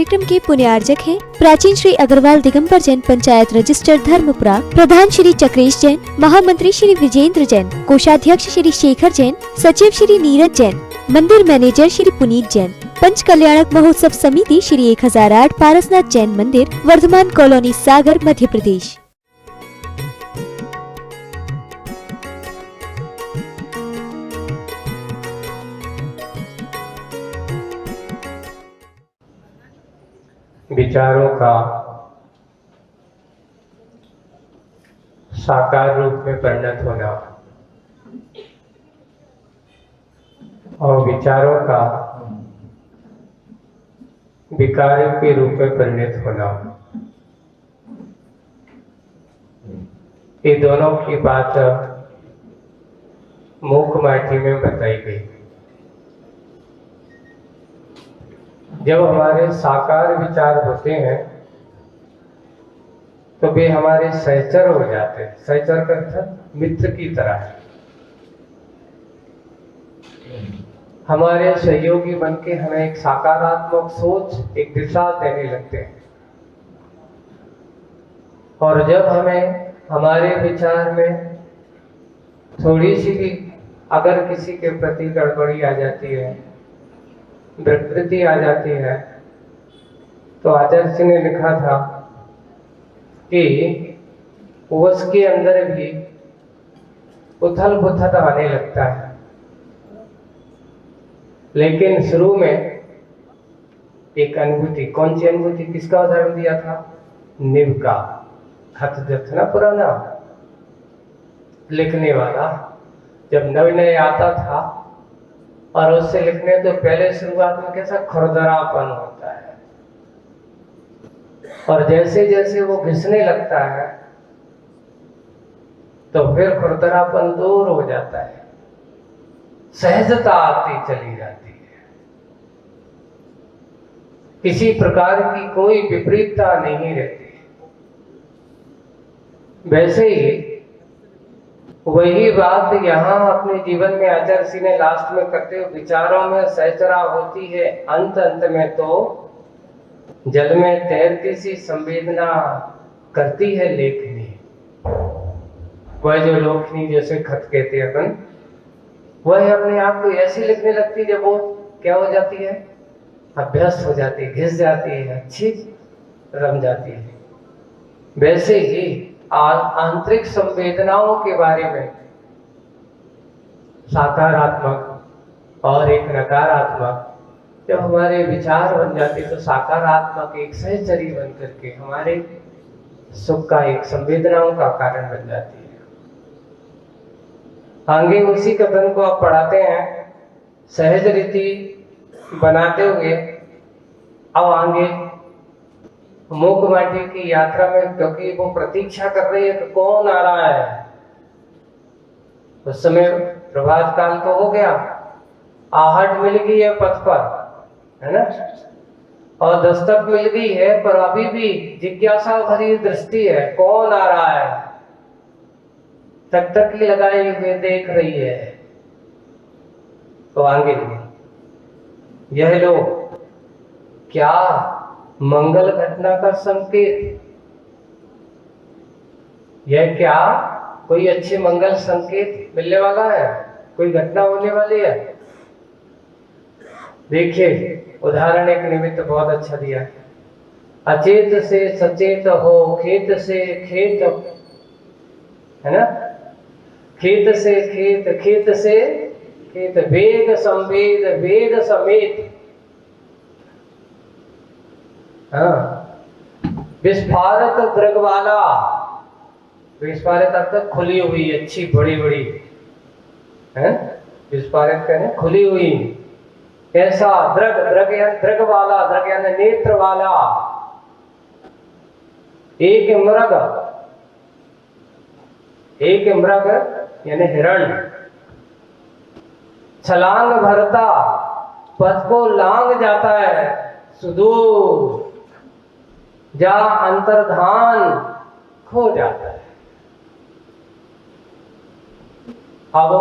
कार्यक्रम के पुण्यार्जक हैं प्राचीन श्री अग्रवाल दिगंबर जैन पंचायत रजिस्टर धर्मपुरा, प्रधान श्री चक्रेश जैन, महामंत्री श्री विजेंद्र जैन, कोषाध्यक्ष श्री शेखर जैन, सचिव श्री नीरज जैन, मंदिर मैनेजर श्री पुनीत जैन, पंच कल्याणक महोत्सव समिति श्री 1008 पारसनाथ जैन मंदिर, वर्धमान कॉलोनी, सागर, मध्य प्रदेश। विचारों का साकार रूप में परिणत होना और विचारों का विकार के रूप में परिणत होना, ये दोनों की बात मूक माटी में बताई गई। जब हमारे साकार विचार होते हैं तो वे हमारे सहचर हो जाते हैं। सहचर का अर्थ मित्र की तरह है, हमारे सहयोगी बनके हमें एक सकारात्मक सोच, एक दिशा देने लगते हैं। और जब हमें हमारे विचार में थोड़ी सी भी अगर किसी के प्रति गड़बड़ी आ जाती है, विकृति आ जाती है, तो आचार्य जी ने लिखा था कि उसके अंदर भी उथल पुथल आने लगता है। लेकिन शुरू में एक अनुभूति, कौन सी अनुभूति, किसका उदाहरण दिया था? नींव का। खत जब था ना पुराना, लिखने वाला जब नए नए आता था और उससे लिखने तो पहले शुरुआत में कैसा खुरदरापन होता है, और जैसे जैसे वो घिसने लगता है तो फिर खुरदरापन दूर हो जाता है, सहजता आती चली जाती है, किसी प्रकार की कोई विपरीतता नहीं रहती। वैसे ही वही बात यहाँ अपने जीवन में आचार्य जी ने लास्ट में करते हुए, विचारों में सहचरा होती है, अंत अंत में तो जल में तैरती सी संवेदना करती है लेखनी। वह जो लोखनी जैसे खत कहते हैं अपन, वह अपने आप को ऐसी लिखने लगती है जब वो क्या हो जाती है, अभ्यस्त हो जाती है, घिस जाती है, अच्छी रम जाती है। वैसे ही आंतरिक संवेदनाओं के बारे में सकारात्मक और एक नकारात्मक जब हमारे विचार बन जाते तो सकारात्मक एक सहचरी बन करके हमारे सुख का, एक संवेदनाओं का कारण बन जाती है। आगे उसी कथन को आप पढ़ाते हैं, सहज रीति बनाते हुए अब आगे मूक माटी की यात्रा में, क्योंकि वो प्रतीक्षा कर रही है कि कौन आ रहा है। उस समय प्रभात काल तो हो गया, आहट मिल गई है पथ पर, है ना, और दस्तक मिल गई है, पर अभी भी जिज्ञासा भरी दृष्टि है, कौन आ रहा है, टकटकी लगाए हुए देख रही है। तो आगे यह लो, क्या मंगल घटना का संकेत, यह क्या कोई अच्छे मंगल संकेत मिलने वाला है, कोई घटना होने वाली है। देखिए उदाहरण एक निमित्त बहुत अच्छा दिया, अचेत से सचेत हो, खेत से खेत, है ना, खेत से खेत, खेत से खेत, वेग संवेद वेद समेत, हाँ, विस्फारत दृग वाला, विस्फारित अर्थ खुली हुई, अच्छी बड़ी बड़ी, है, विस्फारित कहने खुली हुई, ऐसा दृग, दृग या दृग वाला, दृग यानी नेत्र वाला, एक मृग यानी हिरण, छलांग भरता, पथ को लांग जाता है सुदूर, जा अंतर्धान खो जाता है। अब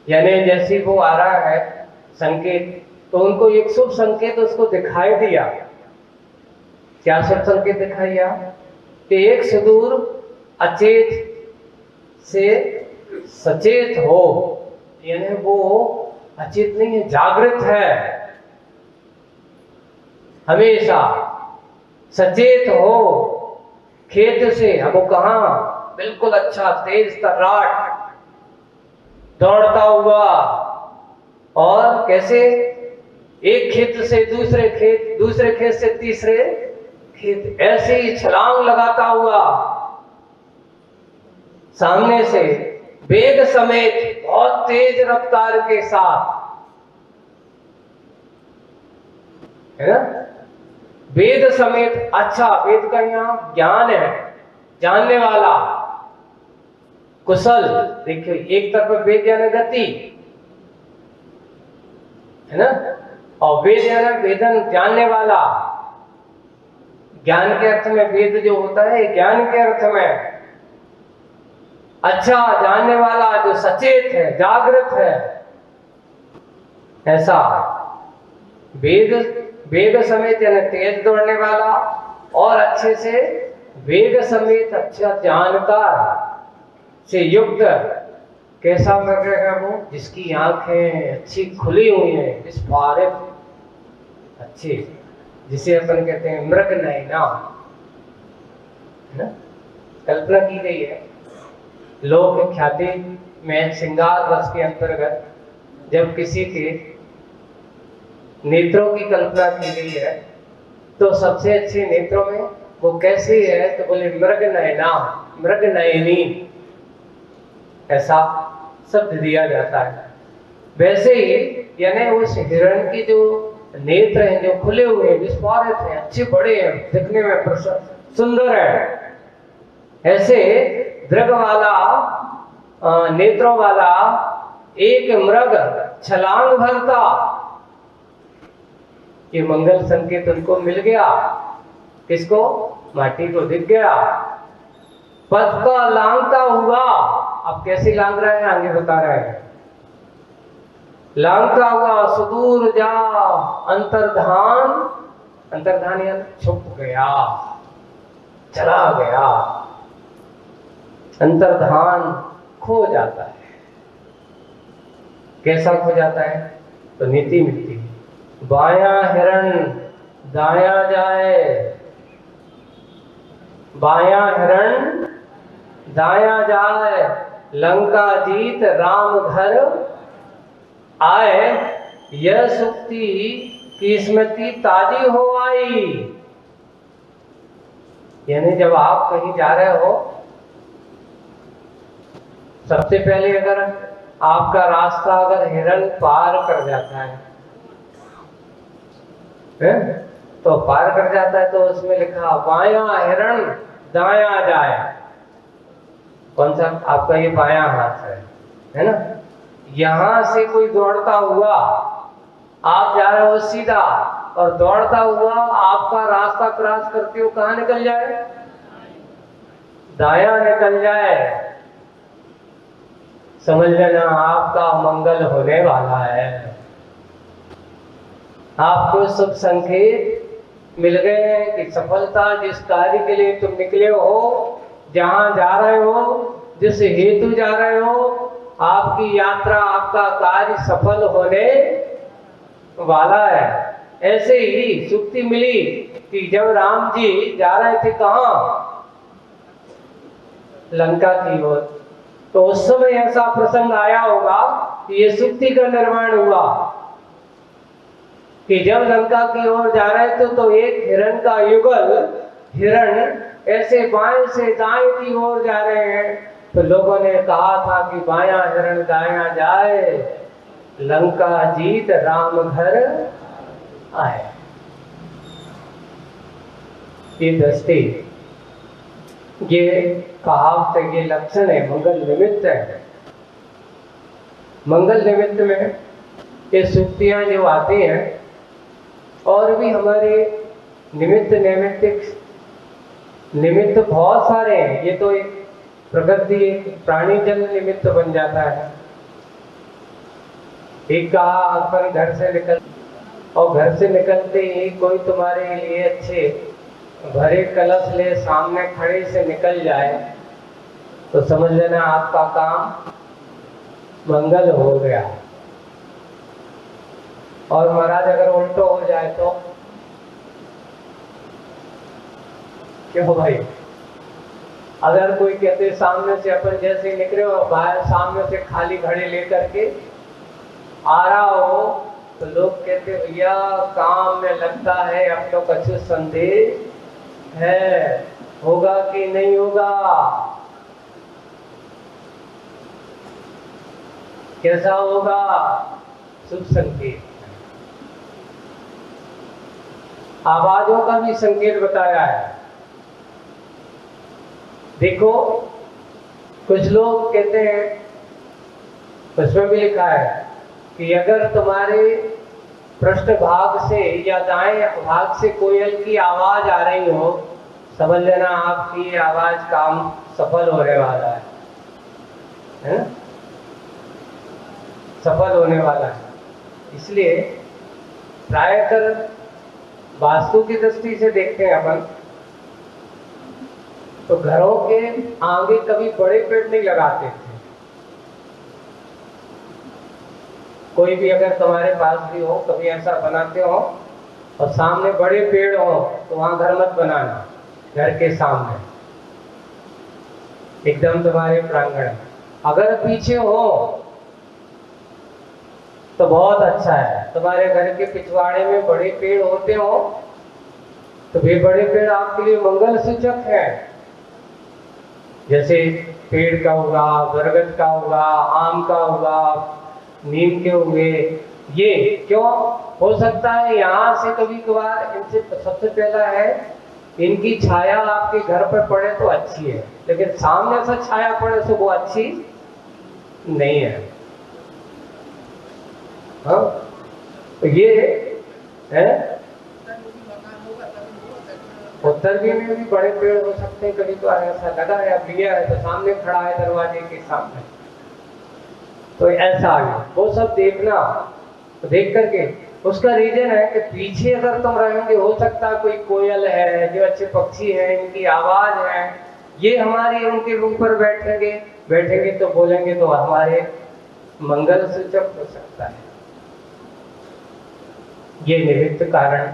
यानी जैसी वो आ रहा है संकेत, तो उनको एक शुभ संकेत उसको दिखाई दिया। क्या शुभ संकेत दिखाई दिया? कि एक सुदूर अचेत से सचेत हो, यानी वो अचेत नहीं है, जागृत है, हमेशा सचेत हो। खेत से अब वो कहाँ, बिल्कुल अच्छा तेज तर्राट दौड़ता हुआ, और कैसे, एक खेत से दूसरे खेत, दूसरे खेत से तीसरे खेत, ऐसे ही छलांग लगाता हुआ सामने से वेग समेत बहुत तेज रफ्तार के साथ, है ना, वेद समेत। अच्छा, वेद का यहाँ ज्ञान है, जानने वाला, कुशल। देखिए, एक तरफ वेद यानी गति, है ना, और वेद यानी वेदन, जानने वाला। ज्ञान के अर्थ में वेद जो होता है, ज्ञान के अर्थ में अच्छा जानने वाला, जो सचेत है, जागृत है, ऐसा वेद, वेग समेत यानी तेज दौड़ने वाला, और अच्छे से वेग समेत अच्छा जानकार से युक्त। कैसा मृग है वो? जिसकी आंखें अच्छी खुली हुई हैं, विस्फारित, अच्छी, जिसे अपन कहते हैं मृग नयना, है ना। कल्पना की गई है लोक ख्याति में, श्रृंगार रस के अंतर्गत जब किसी के नेत्रों की कल्पना की गई है, तो सबसे अच्छे नेत्रों में वो कैसी है, तो बोले मृग नयना, मृग नयनी, ऐसा शब्द दिया जाता है। वैसे ही यानी उस हिरण की जो नेत्र हैं, जो खुले हुए, विस्फारित हैं, अच्छे बड़े हैं, दिखने में सुंदर है, ऐसे दृग वाला, नेत्रों वाला एक मृग छलांग भरता। ये मंगल संकेत उनको मिल गया। किसको? माटी को दिख गया। पथ का लांघता हुआ, अब कैसे लांघ रहा है आगे बता रहे हैं। लांघता हुआ सुदूर जा अंतर्धान, अंतर्धान यानी छुप गया, चला गया। अंतर्धान खो जाता है। कैसा खो जाता है? तो नीति मिलती है, बायां हिरण दायां जाए, बायां हिरण दायां जाए, लंका जीत राम घर आए, यह सुक्ति की स्मृति ताजी हो आई। यानी जब आप कहीं जा रहे हो, सबसे पहले अगर आपका रास्ता अगर हिरण पार कर जाता है, तो पार कर जाता है, तो उसमें लिखा बायां हिरण दायां जाए। कौन सा? आपका ये बायां हाथ है ना। यहां से कोई दौड़ता हुआ, आप जा रहे हो सीधा, और दौड़ता हुआ आपका रास्ता क्रॉस करते हुए कहां निकल जाए? दायां निकल जाए, समझ लेना आपका मंगल होने वाला है। आपको सब संकेत मिल गए हैं कि सफलता, जिस कार्य के लिए तुम निकले हो, जहां जा रहे हो, जिस हेतु जा रहे हो, आपकी यात्रा, आपका कार्य सफल होने वाला है। ऐसे ही सुक्ति मिली कि जब राम जी जा रहे थे कहां? लंका की ओर, तो उस समय ऐसा प्रसंग आया होगा कि ये सुक्ति का निर्माण हुआ कि जब लंका की ओर जा रहे थे, तो एक हिरण का युगल हिरण ऐसे बाएं से दाएं की ओर जा रहे हैं, तो लोगों ने कहा था कि बायां हिरण दायां जाए, लंका जीत राम घर आए। ये दृष्टि, ये कहावत, ये लक्षण है, मंगल निमित्त है। मंगल निमित्त में ये सुक्तियां जो आती हैं, और भी हमारे निमित्त नैमित्तिक निमित्त बहुत सारे हैं। ये तो एक प्रकृति, एक प्राणी जन निमित्त बन जाता है। एक कहा अपन घर से निकल और घर से निकलते ही कोई तुम्हारे लिए अच्छे भरे कलश ले सामने खड़े से निकल जाए तो समझ लेना आपका काम मंगल हो गया। और महाराज अगर उल्टो हो जाए तो क्यों भाई? अगर कोई कहते सामने से अपन जैसे निकले हो बाहर सामने से खाली घड़े लेकर के आ रहा हो तो लोग कहते भैया काम में लगता है, अब तो कुछ संदेह है, होगा कि नहीं होगा, कैसा होगा? शुभ संकेत। आवाजों का भी संकेत बताया है। देखो कुछ लोग कहते हैं, उसमें भी लिखा है कि अगर तुम्हारे पृष्ठ भाग से या दाएं भाग से कोयल की आवाज आ रही हो, समझ लेना आपकी आवाज काम सफल होने वाला है ना? सफल होने वाला है। इसलिए प्रायकर वास्तु की दृष्टि से देखते हैं अपन तो घरों के आगे कभी बड़े पेड़ नहीं लगाते थे। कोई भी अगर तुम्हारे पास भी हो, कभी ऐसा बनाते हो और सामने बड़े पेड़ हो तो वहां घर मत बनाना, घर के सामने एकदम तुम्हारे प्रांगण में। अगर पीछे हो तो बहुत अच्छा है। तुम्हारे घर के पिछवाड़े में बड़े पेड़ होते हो तो वे बड़े पेड़ आपके लिए मंगल सूचक है। जैसे पेड़ का होगा, बरगद का होगा, आम का होगा, नीम के होंगे। ये क्यों हो सकता है? यहाँ से कभी कभार इनसे सबसे पहला है इनकी छाया आपके घर पर पड़े तो अच्छी है, लेकिन सामने से छाया पड़े तो वो अच्छी नहीं है। हाँ, तो ये है उत्तर भी में भी बड़े पेड़ हो सकते हैं। कभी तो ऐसा लगा है, अब लिया है तो सामने खड़ा है दरवाजे के सामने, तो ऐसा आ गया। वो सब देखना, तो देख करके उसका रीजन है कि पीछे अगर तुम रहेंगे हो सकता है कोई कोयल है, जो अच्छे पक्षी है, इनकी आवाज है, ये हमारी उनके रूम पर बैठेंगे तो बोलेंगे तो हमारे मंगल सूचक हो सकता है। ये निमित्त कारण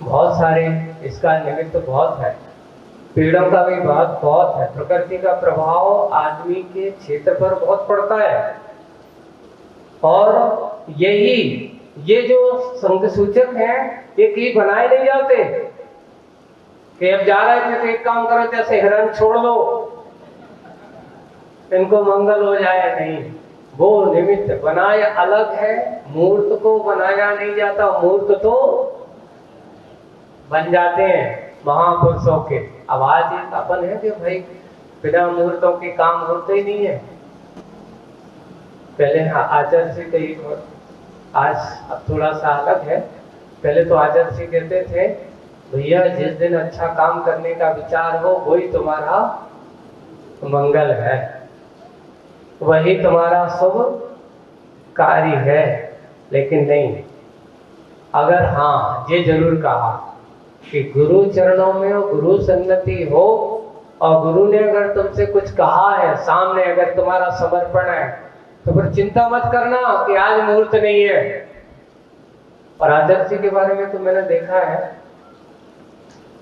बहुत सारे, इसका निमित्त बहुत है। पेड़ों का भी बहुत है। प्रकृति का प्रभाव आदमी के क्षेत्र पर बहुत पड़ता है। और ये जो संघ सूचक हैं, ये कहीं बनाए नहीं जाते कि अब जा रहे थे तो एक काम करो, जैसे हिरण छोड़ दो इनको मंगल हो जाए। नहीं, वो निमित्त बनाए अलग है। मूर्त को बनाया नहीं जाता, मूर्त तो बन जाते हैं महापुरुषों के। अब आज एक अपन है कि भाई बिना मूर्तों के काम होते ही नहीं है। पहले आचार्य जी तो एक, आज अब थोड़ा सा अलग है। पहले तो आचार्य जी कहते थे भैया जिस दिन अच्छा काम करने का विचार हो वही तुम्हारा मंगल है, वही तुम्हारा शुभ कार्य है। लेकिन नहीं, अगर हाँ ये जरूर कहा कि गुरु चरणों में हो, गुरु सन्नति हो, और गुरु ने अगर तुमसे कुछ कहा है, सामने अगर तुम्हारा समर्पण है, तो फिर चिंता मत करना कि आज मुहूर्त नहीं है। और आचार्य जी के बारे में तो मैंने देखा है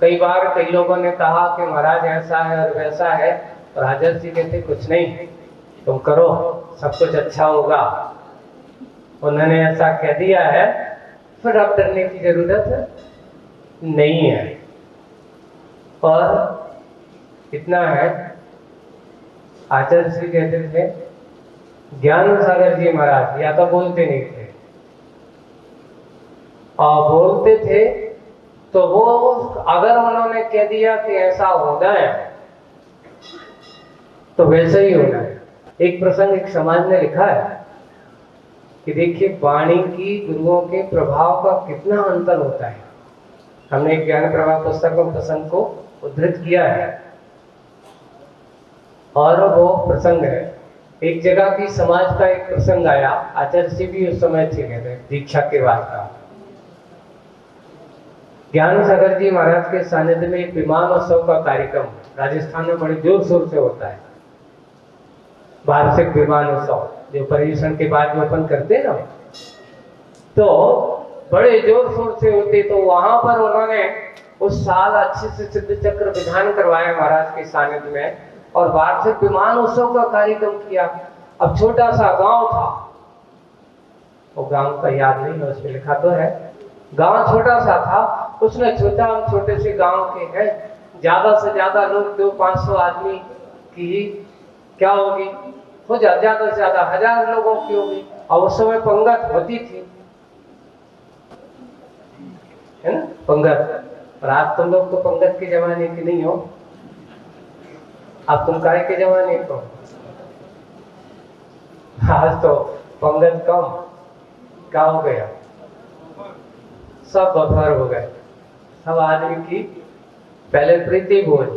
कई बार, कई लोगों ने कहा कि महाराज ऐसा है और वैसा है, और आचार्य जी कहते कुछ नहीं, तुम करो, सब कुछ अच्छा होगा। उन्होंने ऐसा कह दिया है, फिर अब डरने की जरूरत नहीं है। और इतना है, आचार्य जी कहते थे, ज्ञान सागर जी महाराज या तो बोलते नहीं थे, और बोलते थे तो वो अगर उन्होंने कह दिया कि ऐसा होना है तो वैसे ही होना है। एक प्रसंग एक समाज ने लिखा है कि देखिए वाणी की गुरुओं के प्रभाव का कितना अंतर होता है। हमने एक ज्ञान प्रभाव पुस्तक में प्रसंग को उद्धृत किया है, और वो प्रसंग है, एक जगह की समाज का एक प्रसंग आया। आचार्य जी भी उस समय थे, कहते दीक्षा के बाद का, ज्ञान सागर जी महाराज के सानिध्य में एक विमान उत्सव का कार्यक्रम राजस्थान में बड़े जोर शोर से होता है। वार्षिक विमान उत्सव जो पर्यूषण के बाद में अपन करते हैं ना, तो बड़े जोर शोर से होते। तो वहां पर उन्होंने उस साल अच्छे से सिद्ध चक्र विधान करवाया महाराज के सानिध्य में और वार्षिक विमान उत्सव का कार्यक्रम किया। अब छोटा सा गांव था, वो गांव का याद नहीं है, उसमें लिखा तो है, गांव छोटा सा था। उसने छोटे से गांव के हैं, ज्यादा से ज्यादा लोग 200-500 आदमी की क्या होगी, हो ज्यादा से ज्यादा 1000 लोगों की होगी। और उस समय पंगत होती थी, है ना, पंगत। और आज तुम लोग तो पंगत के जमाने की नहीं हो, अब तुम काय के जमाने को। आज तो पंगत कम, क्या हो गया, सब बफर हो गए। सब आदमी की पहले प्रीति भोज,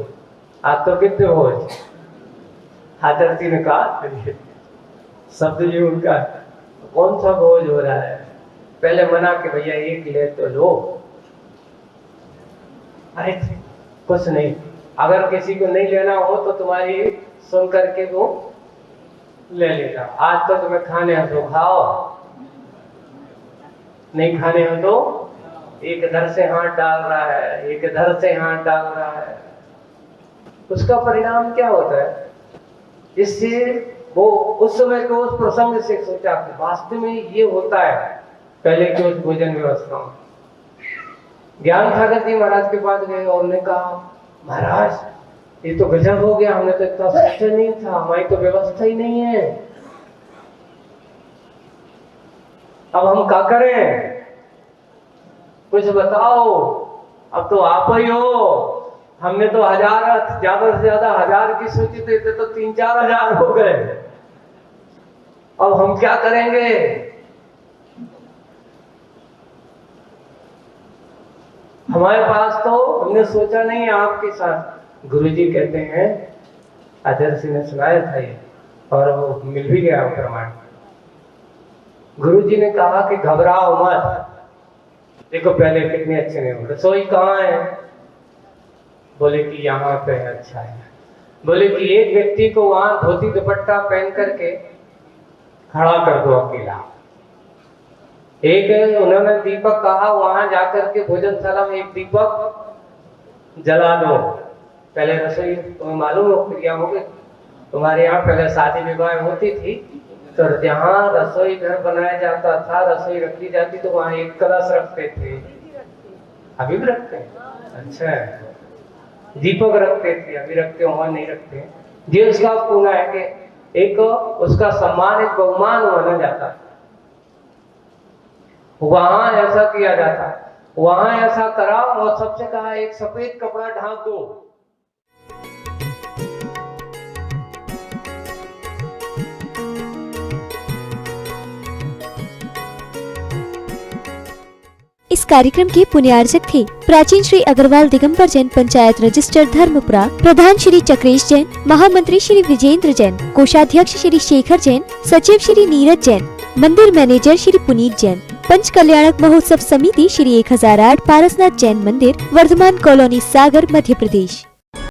आज तो वित्त भोज। हाथरती ने कहा शब्द जी उनका, कौन सा भोज हो रहा है। पहले मना के भैया एक ले तो लो, अरे कुछ नहीं, अगर किसी को नहीं लेना हो तो तुम्हारी सुन करके वो ले लेगा। आज तो तुम्हें खाने हो तो खाओ, नहीं खाने हो तो एक इधर से हाथ डाल रहा है, एक इधर से हाथ डाल रहा है। उसका परिणाम क्या होता है, इससे वो उस समय के उस प्रसंग से सोचा कि वास्तव में ये होता है पहले की उस भोजन व्यवस्था में। ज्ञान सागर जी महाराज के पास गए और उन्होंने कहा, महाराज ये तो गजब हो गया, हमने तो इतना सोचा नहीं था, हमारी तो व्यवस्था ही नहीं है, अब हम क्या करें, कुछ बताओ। अब तो आप ही हो, हमने तो 1000, ज्यादा से ज्यादा 1000 की सोची थे, तो 3-4 हजार हो गए, अब हम क्या करेंगे। हमारे पास तो हमने सोचा नहीं है आपके साथ। गुरुजी कहते हैं, आचार्य सिंह ने सुनाया था ये और वो मिल भी गया प्रमाण। गुरुजी ने कहा कि घबराओ मत, देखो पहले कितने अच्छे नहीं हो, रसोई कहाँ है, बोले कि यहाँ पे है। अच्छा है, बोले कि एक व्यक्ति को वहां धोती दुपट्टा पहन करके खड़ा कर दो अकेला। एक उन्होंने दीपक कहा, वहां जाकर के भोजनशाला में एक दीपक जला दो। पहले रसोई तुम्हें मालूम हो क्रिया होगी, तुम्हारे यहाँ पहले शादी विवाह होती थी तो जहाँ रसोई घर बनाया जाता था, रसोई रखी जाती तो वहां एक कलश रखते थे, अभी भी रखते हैं। अच्छा है, दीपक रखते थे, अभी रखते हो, वहां नहीं रखते। ये उसका पूरा है कि एक उसका सम्मान, एक बहुमान माना जाता, वहां ऐसा किया जाता, वहां ऐसा करा और सबसे कहा एक सफेद कपड़ा ढांक दो। इस कार्यक्रम के पुण्यार्जक थे प्राचीन श्री अग्रवाल दिगंबर जैन पंचायत रजिस्टर धर्मपुरा, प्रधान श्री चक्रेश जैन, महामंत्री श्री विजेंद्र जैन, कोषाध्यक्ष श्री शेखर जैन, सचिव श्री नीरज जैन, मंदिर मैनेजर श्री पुनीत जैन, पंच कल्याणक महोत्सव समिति श्री 1008 पारसनाथ जैन मंदिर, वर्धमान कॉलोनी, सागर, मध्य प्रदेश।